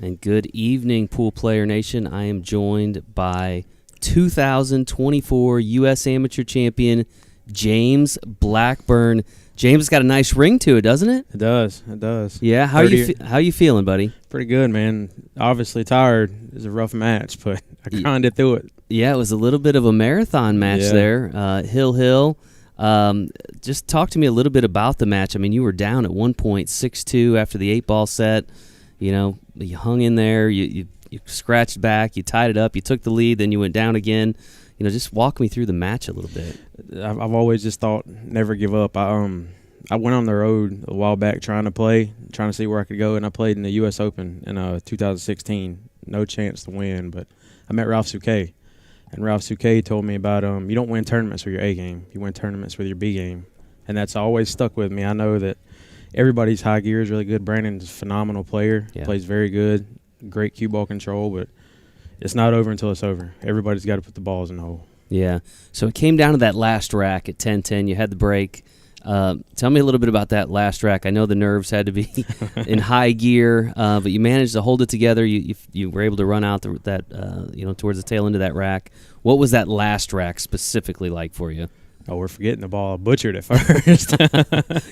And good evening, Pool Player Nation. I am joined by 2024 U.S. Amateur Champion James Blackburn. James, got a nice ring to it, doesn't it? It does. It does. Yeah. How you feeling, buddy? Pretty good, man. Obviously tired. It was a rough match, but I grinded through it. Yeah, it was a little bit of a marathon match there. Hill. Just talk to me a little bit about the match. I mean, you were down at 1.62 after the 8-ball set. You know, you hung in there. You scratched back. You tied it up. You took the lead. Then you went down again. You know, just walk me through the match a little bit. I've always just thought never give up. I went on the road a while back trying to see where I could go, and I played in the U.S. Open in 2016. No chance to win, but I met Ralph Souquet, and Ralph Souquet told me about you don't win tournaments with your A game. You win tournaments with your B game, and that's always stuck with me. I know that everybody's high gear is really good. Brandon's a phenomenal player, plays very good, great cue ball control, but it's not over until it's over. Everybody's got to put the balls in the hole. Yeah. So it came down to that last rack at 10-10. You had the break. Tell me a little bit about that last rack. I know the nerves had to be in high gear, but you managed to hold it together. You were able to run out towards the tail end of that rack. What was that last rack specifically like for you? Oh, we're forgetting the ball. I butchered it first.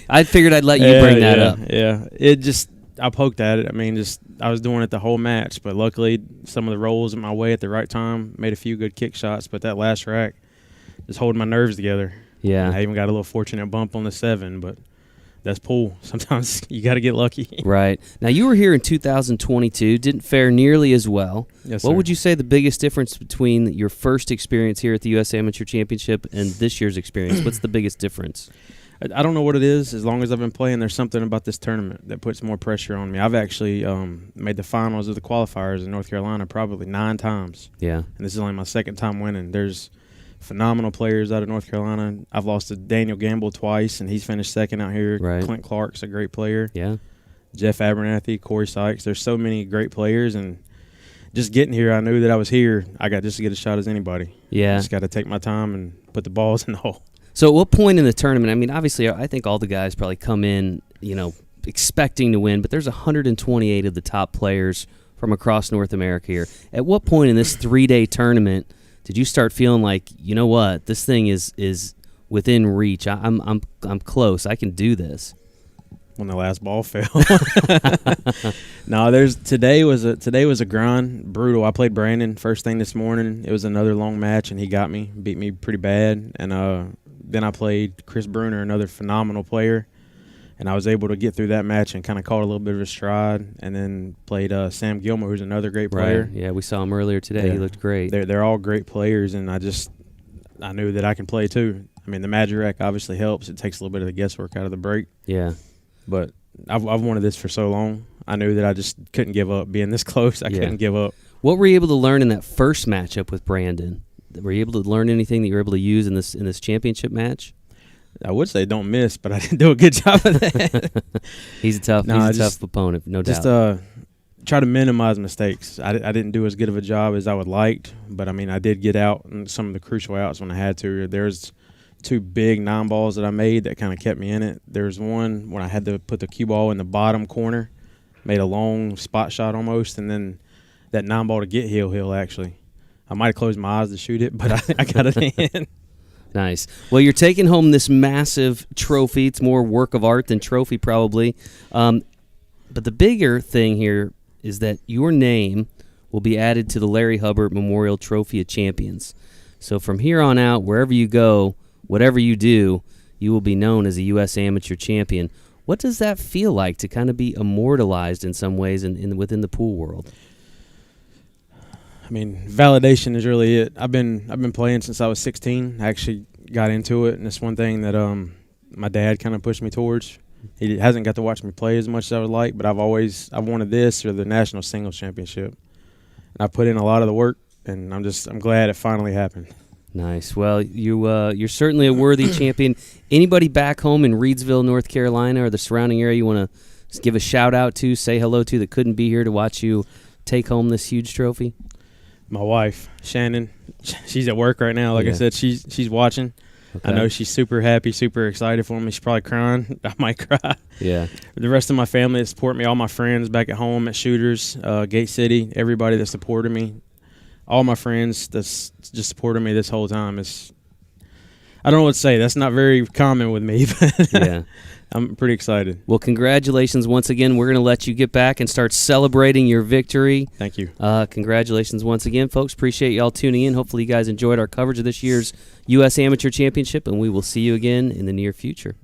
I figured I'd let you bring that up. Yeah. I poked at it. I mean, I was doing it the whole match, but luckily some of the rolls in my way at the right time made a few good kick shots, but that last rack just holding my nerves together. Yeah. And I even got a little fortunate bump on the 7, but that's pool. Sometimes you got to get lucky. Right. Now, you were here in 2022, didn't fare nearly as well. Yes, what sir. would you say the biggest difference between your first experience here at the U.S. Amateur Championship and this year's experience? What's the biggest difference? I don't know what it is. As long as I've been playing, there's something about this tournament that puts more pressure on me. I've actually made the finals of the qualifiers in North Carolina probably 9 times. Yeah. And this is only my second time winning. There's phenomenal players out of North Carolina. I've lost to Daniel Gamble twice, and he's finished second out here. Right. Clint Clark's a great player. Yeah. Jeff Abernathy, Corey Sykes. There's so many great players, and just getting here, I knew that I was here. I got just as good a shot as anybody. Yeah. Just got to take my time and put the balls in the hole. So at what point in the tournament, I mean, obviously I think all the guys probably come in, expecting to win, but there's 128 of the top players from across North America here. At what point in this 3-day tournament did you start feeling like, you know what, this thing is within reach? I'm close. I can do this. When the last ball fell. No, today was a grind, brutal. I played Brandon first thing this morning. It was another long match, and he beat me pretty bad. And then I played Chris Bruner, another phenomenal player, and I was able to get through that match and kind of caught a little bit of a stride. And then played Sam Gilmore, who's another great player. Right. Yeah, we saw him earlier today. Yeah. He looked great. They're all great players, and I knew that I can play too. I mean, the Magic Rack obviously helps. It takes a little bit of the guesswork out of the break. Yeah. But I've wanted this for so long. I knew that I just couldn't give up. Being this close, I couldn't give up. What were you able to learn in that first matchup with Brandon? Were you able to learn anything that you were able to use in this championship match? I would say don't miss, but I didn't do a good job of that. He's a tough opponent, no doubt. Just try to minimize mistakes. I didn't do as good of a job as I would liked, but I mean I did get out in some of the crucial outs when I had to. There's 2 big 9 balls that I made that kind of kept me in it. There's one when I had to put the cue ball in the bottom corner, made a long spot shot almost, and then that 9 ball to get hill actually. I might have closed my eyes to shoot it, but I got it in. Nice. Well, you're taking home this massive trophy. It's more work of art than trophy probably. But the bigger thing here is that your name will be added to the Larry Hubbard Memorial Trophy of Champions. So from here on out, wherever you go, whatever you do, you will be known as a U.S. Amateur Champion. What does that feel like to kind of be immortalized in some ways within the pool world? I mean, validation is really it. I've been playing since I was 16. I actually got into it, and it's one thing that my dad kind of pushed me towards. He hasn't got to watch me play as much as I would like, but I've wanted this or the National Singles Championship. And I put in a lot of the work, and I'm glad it finally happened. Nice. Well, you're certainly a worthy champion. Anybody back home in Reidsville, North Carolina, or the surrounding area you want to give a shout out to, say hello to, that couldn't be here to watch you take home this huge trophy? My wife, Shannon, she's at work right now. Like I said, she's watching. I know she's super happy, super excited for me. She's probably crying. I might cry. Yeah. The rest of my family that support me, all my friends back at home at Shooters, Gate City, everybody that supported me, all my friends that's just supported me this whole time. I don't know what to say. That's not very common with me, but Yeah. I'm pretty excited. Well, congratulations once again. We're going to let you get back and start celebrating your victory. Thank you. Congratulations once again, folks. Appreciate y'all tuning in. Hopefully you guys enjoyed our coverage of this year's U.S. Amateur Championship, and we will see you again in the near future.